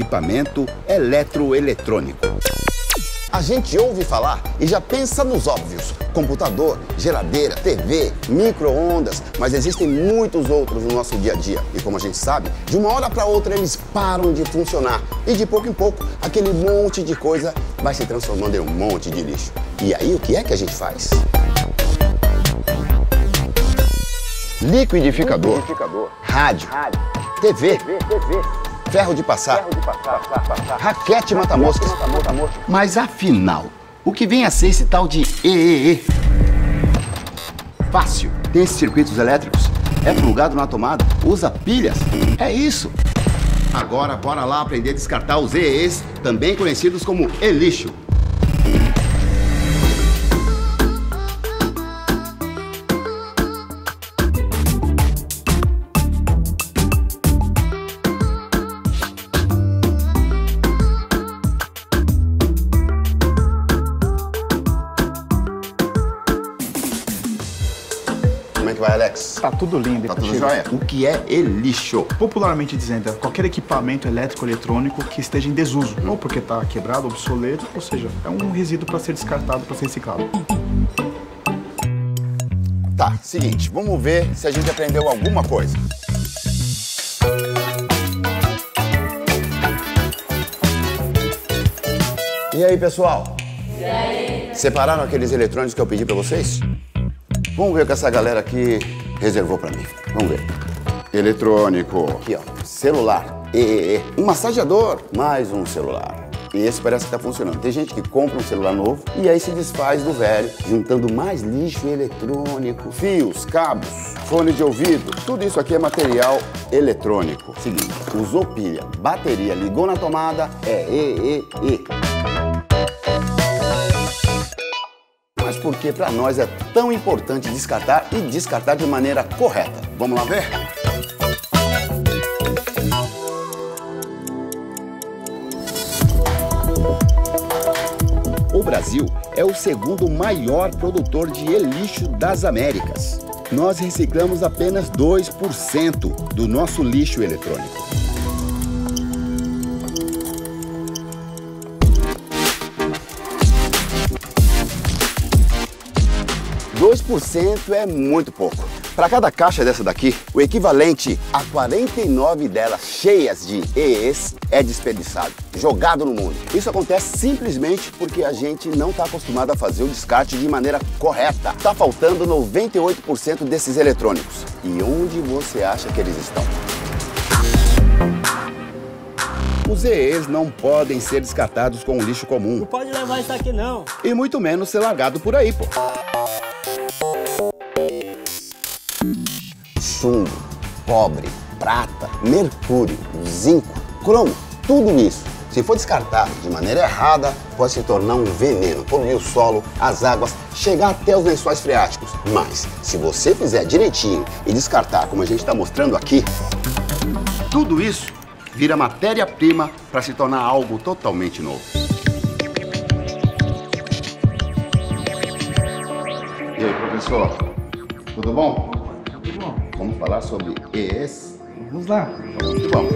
equipamento eletroeletrônico. A gente ouve falar e já pensa nos óbvios. Computador, geladeira, TV, micro-ondas, mas existem muitos outros no nosso dia a dia. E como a gente sabe, de uma hora para outra eles param de funcionar. E de pouco em pouco, aquele monte de coisa vai se transformando em um monte de lixo. E aí o que é que a gente faz? Liquidificador, rádio, TV, ferro de passar, raquete mata-moscas. Mas afinal, o que vem a ser esse tal de EEE? Fácil. Tem esses circuitos elétricos, é plugado na tomada, usa pilhas. É isso. Agora bora lá aprender a descartar os EEs, também conhecidos como e-lixo. Como é que vai, Alex? Tá tudo lindo. Tá tudo jóia? O que é e-lixo? Popularmente dizendo, é qualquer equipamento elétrico-eletrônico que esteja em desuso, ou porque está quebrado, obsoleto, ou seja, é um resíduo para ser descartado, para ser reciclado. Tá, seguinte, vamos ver se a gente aprendeu alguma coisa. E aí, pessoal? E aí? Separaram aqueles eletrônicos que eu pedi pra vocês? Vamos ver o que essa galera aqui reservou pra mim. Vamos ver. Eletrônico. Aqui, ó. Celular. EEE. Um massageador. Mais um celular. E esse parece que tá funcionando. Tem gente que compra um celular novo e aí se desfaz do velho, juntando mais lixo eletrônico, fios, cabos, fone de ouvido. Tudo isso aqui é material eletrônico. Seguinte, usou pilha, bateria, ligou na tomada, é EEE. Mas por que para nós é tão importante descartar e descartar de maneira correta? Vamos lá ver? O Brasil é o segundo maior produtor de e-lixo das Américas. Nós reciclamos apenas 2% do nosso lixo eletrônico. $2% é muito pouco. Para cada caixa dessa daqui, o equivalente a 49 delas cheias de EEs é desperdiçado, jogado no mundo. Isso acontece simplesmente porque a gente não está acostumado a fazer o descarte de maneira correta. Está faltando 98% desses eletrônicos. E onde você acha que eles estão? Os EEs não podem ser descartados com o lixo comum. Não pode levar isso aqui não. E muito menos ser largado por aí, pô. Chumbo, cobre, prata, mercúrio, zinco, cromo, tudo isso, se for descartado de maneira errada, pode se tornar um veneno, poluir o solo, as águas, chegar até os lençóis freáticos. Mas, se você fizer direitinho e descartar como a gente está mostrando aqui, tudo isso vira matéria-prima para se tornar algo totalmente novo. E aí, professor? Tudo bom? Tudo bom. Vamos falar sobre EEs? Vamos lá. Muito bom.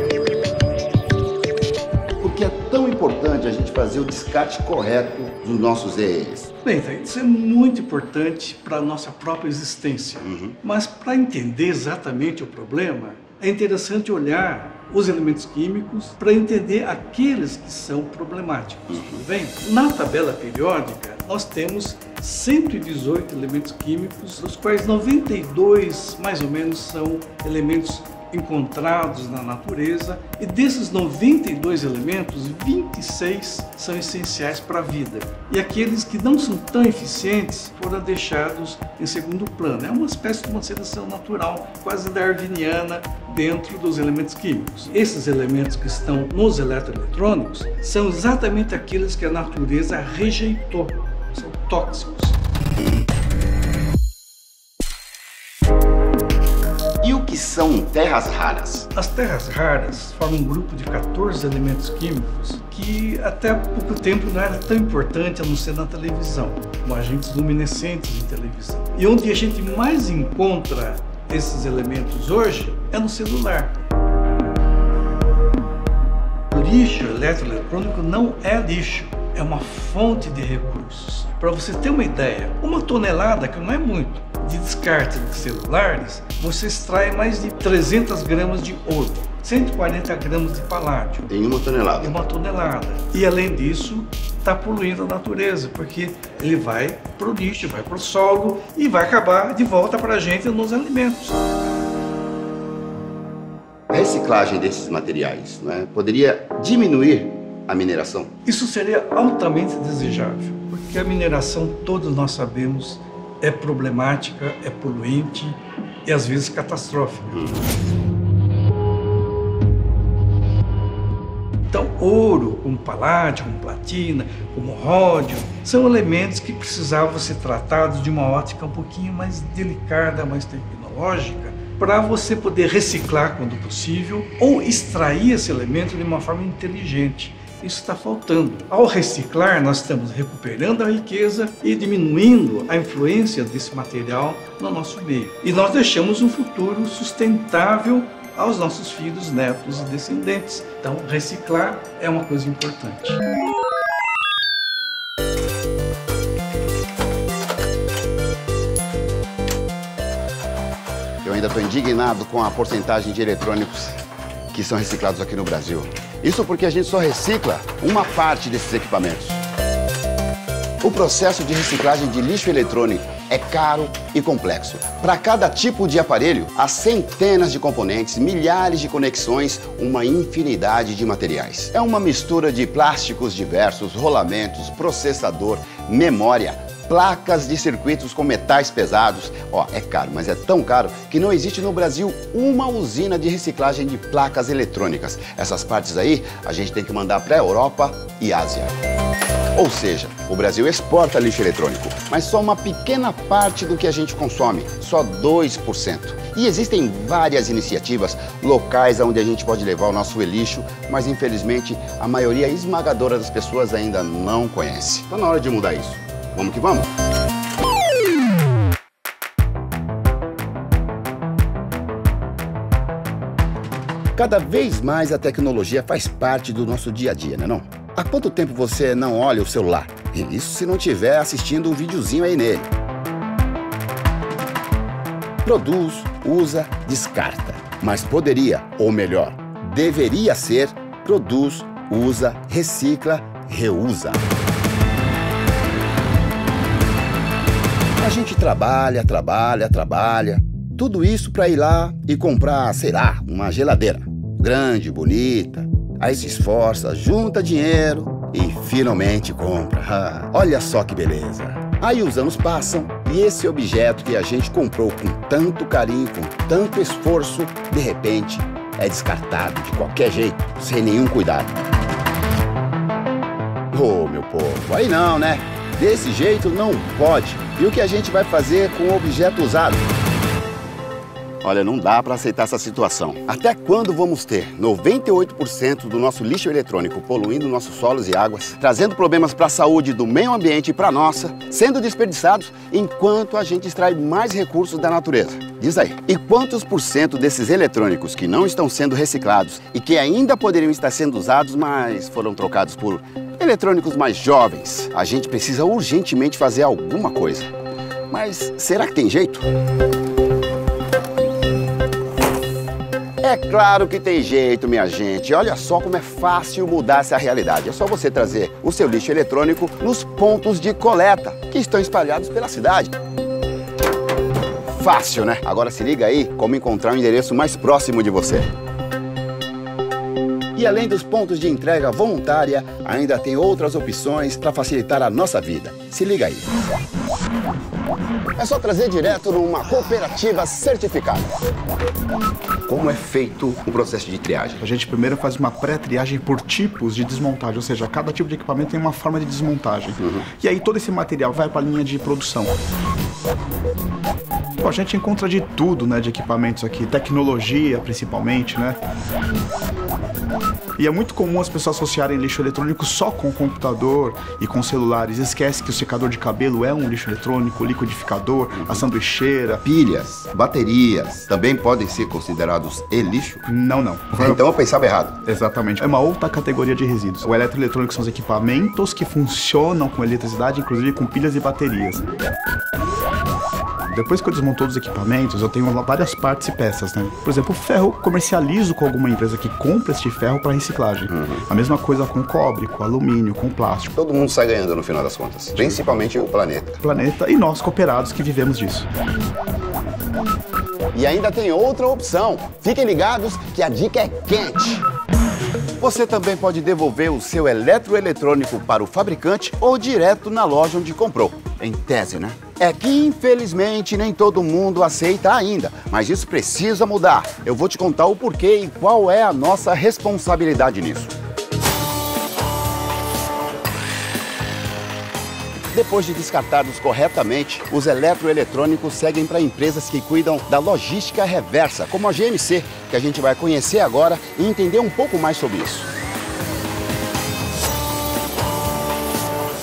Por que é tão importante a gente fazer o descarte correto dos nossos EEs? Bem, isso é muito importante para a nossa própria existência. Mas para entender exatamente o problema, é interessante olhar os elementos químicos para entender aqueles que são problemáticos. Tudo bem? Na tabela periódica, nós temos 118 elementos químicos, dos quais 92, mais ou menos, são elementos encontrados na natureza, e desses 92 elementos, 26 são essenciais para a vida. E aqueles que não são tão eficientes foram deixados em segundo plano. É uma espécie de uma seleção natural, quase darwiniana, dentro dos elementos químicos. Esses elementos que estão nos eletroeletrônicos são exatamente aqueles que a natureza rejeitou, são tóxicos. E o que são terras raras? As terras raras formam um grupo de 14 elementos químicos que até há pouco tempo não era tão importante a não ser na televisão, como agentes luminescentes de televisão. E onde a gente mais encontra esses elementos hoje é no celular. Por lixo eletroeletrônico não é lixo, é uma fonte de recursos. Para você ter uma ideia, 1 tonelada, que não é muito, de descarte de celulares, você extrai mais de 300 gramas de ouro, 140 gramas de paládio. Em 1 tonelada? Em 1 tonelada. E além disso, está poluindo a natureza, porque ele vai para o lixo, vai para o solo e vai acabar de volta para a gente nos alimentos. A reciclagem desses materiais, né, poderia diminuir a mineração? Isso seria altamente desejável, porque a mineração, todos nós sabemos, é problemática, é poluente e às vezes catastrófica. Então, ouro, como paládio, como platina, como ródio, são elementos que precisavam ser tratados de uma ótica um pouquinho mais delicada, mais tecnológica, para você poder reciclar quando possível ou extrair esse elemento de uma forma inteligente. Isso está faltando. Ao reciclar, nós estamos recuperando a riqueza e diminuindo a influência desse material no nosso meio. E nós deixamos um futuro sustentável aos nossos filhos, netos e descendentes. Então, reciclar é uma coisa importante. Eu ainda estou indignado com a porcentagem de eletrônicos que são reciclados aqui no Brasil. Isso porque a gente só recicla uma parte desses equipamentos. O processo de reciclagem de lixo eletrônico é caro e complexo. Para cada tipo de aparelho, há centenas de componentes, milhares de conexões, uma infinidade de materiais. É uma mistura de plásticos diversos, rolamentos, processador, memória, placas de circuitos com metais pesados. É caro, mas é tão caro que não existe no Brasil uma usina de reciclagem de placas eletrônicas. Essas partes aí a gente tem que mandar para a Europa e Ásia. Ou seja, o Brasil exporta lixo eletrônico, mas só uma pequena parte do que a gente consome, só 2%. E existem várias iniciativas locais onde a gente pode levar o nosso lixo, mas infelizmente a maioria esmagadora das pessoas ainda não conhece. Está na hora de mudar isso. Vamos que vamos! Cada vez mais a tecnologia faz parte do nosso dia a dia, não é não? Há quanto tempo você não olha o celular? Isso se não estiver assistindo um videozinho aí nele. Produz, usa, descarta. Mas poderia, ou melhor, deveria ser, produz, usa, recicla, reusa. A gente trabalha, tudo isso para ir lá e comprar, sei lá, uma geladeira. Grande, bonita, aí se esforça, junta dinheiro e finalmente compra. Olha só que beleza. Aí os anos passam e esse objeto que a gente comprou com tanto carinho, com tanto esforço, de repente é descartado de qualquer jeito, sem nenhum cuidado. Meu povo, aí não, né? Desse jeito não pode. E o que a gente vai fazer com o objeto usado? Olha, não dá para aceitar essa situação. Até quando vamos ter 98% do nosso lixo eletrônico poluindo nossos solos e águas, trazendo problemas para a saúde do meio ambiente e para a nossa, sendo desperdiçados enquanto a gente extrai mais recursos da natureza? Diz aí, e quantos por cento desses eletrônicos que não estão sendo reciclados e que ainda poderiam estar sendo usados, mas foram trocados por eletrônicos mais jovens? A gente precisa urgentemente fazer alguma coisa. Mas será que tem jeito? É claro que tem jeito, minha gente. Olha só como é fácil mudar essa realidade. É só você trazer o seu lixo eletrônico nos pontos de coleta que estão espalhados pela cidade. Fácil, né? Agora se liga aí como encontrar o endereço mais próximo de você. E além dos pontos de entrega voluntária, ainda tem outras opções para facilitar a nossa vida. Se liga aí. É só trazer direto numa cooperativa certificada. Como é feito o processo de triagem? A gente primeiro faz uma pré-triagem por tipos de desmontagem, ou seja, cada tipo de equipamento tem uma forma de desmontagem. E aí todo esse material vai para a linha de produção. A gente encontra de tudo, né, de equipamentos aqui, tecnologia principalmente, né? E é muito comum as pessoas associarem lixo eletrônico só com o computador e com celulares. Esquece que o secador de cabelo é um lixo eletrônico, o liquidificador, a sanduicheira. Pilhas, baterias, também podem ser considerados lixo? Não. Então eu pensava errado. Exatamente. É uma outra categoria de resíduos. O eletroeletrônico são os equipamentos que funcionam com eletricidade, inclusive com pilhas e baterias. Depois que eu desmonto todos os equipamentos, eu tenho várias partes e peças, né? Por exemplo, o ferro eu comercializo com alguma empresa que compra este ferro para reciclagem. A mesma coisa com cobre, com alumínio, com plástico. Todo mundo sai ganhando no final das contas, principalmente o planeta. Planeta e nós cooperados que vivemos disso. E ainda tem outra opção. Fiquem ligados que a dica é quente. Você também pode devolver o seu eletroeletrônico para o fabricante ou direto na loja onde comprou. Em tese, né? É que, infelizmente, nem todo mundo aceita ainda, mas isso precisa mudar. Eu vou te contar o porquê e qual é a nossa responsabilidade nisso. Depois de descartados corretamente, os eletroeletrônicos seguem para empresas que cuidam da logística reversa, como a GMC, que a gente vai conhecer agora e entender um pouco mais sobre isso.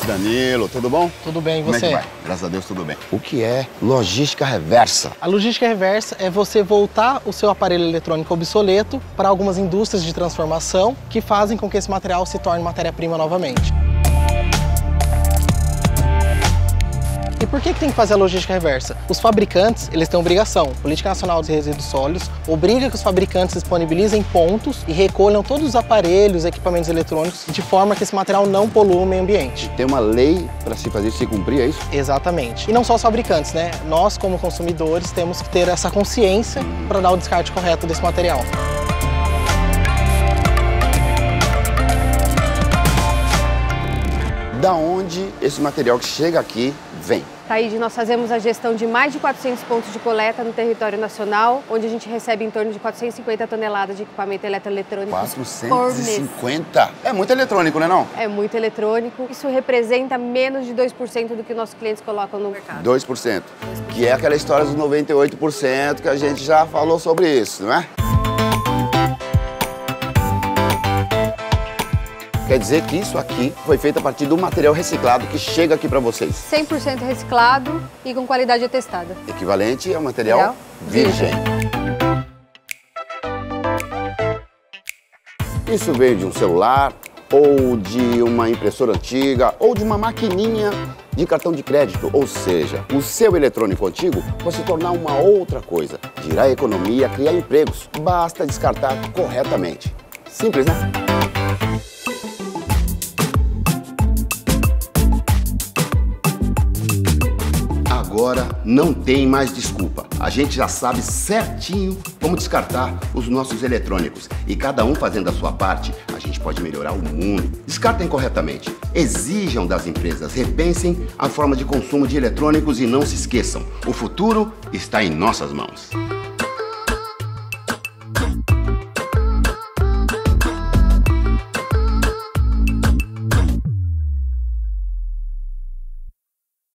Danilo, tudo bom? Tudo bem, e Como você? é que vai? Graças a Deus, tudo bem. O que é logística reversa? A logística reversa é você voltar o seu aparelho eletrônico obsoleto para algumas indústrias de transformação que fazem com que esse material se torne matéria-prima novamente. E por que tem que fazer a logística reversa? Os fabricantes, eles têm obrigação. A Política Nacional de Resíduos Sólidos obriga que os fabricantes disponibilizem pontos e recolham todos os aparelhos, equipamentos eletrônicos, de forma que esse material não polua o meio ambiente. Tem uma lei para se fazer, se cumprir, é isso? Exatamente. E não só os fabricantes, né? Nós, como consumidores, temos que ter essa consciência para dar o descarte correto desse material. Da onde esse material que chega aqui vem? Taíde, nós fazemos a gestão de mais de 400 pontos de coleta no território nacional, onde a gente recebe em torno de 450 toneladas de equipamento eletroeletrônico por mês. 450? É muito eletrônico, né não? É muito eletrônico. Isso representa menos de 2% do que nossos clientes colocam no mercado. 2%. Que é aquela história dos 98% que a gente já falou sobre isso, não é? Quer dizer que isso aqui foi feito a partir do material reciclado que chega aqui para vocês. 100% reciclado e com qualidade atestada. Equivalente ao material virgem. Isso veio de um celular, ou de uma impressora antiga, ou de uma maquininha de cartão de crédito. Ou seja, o seu eletrônico antigo pode se tornar uma outra coisa. Girar economia, criar empregos. Basta descartar corretamente. Simples, né? Agora não tem mais desculpa. A gente já sabe certinho como descartar os nossos eletrônicos. E cada um fazendo a sua parte, a gente pode melhorar o mundo. Descartem corretamente. Exijam das empresas, repensem a forma de consumo de eletrônicos e não se esqueçam, o futuro está em nossas mãos.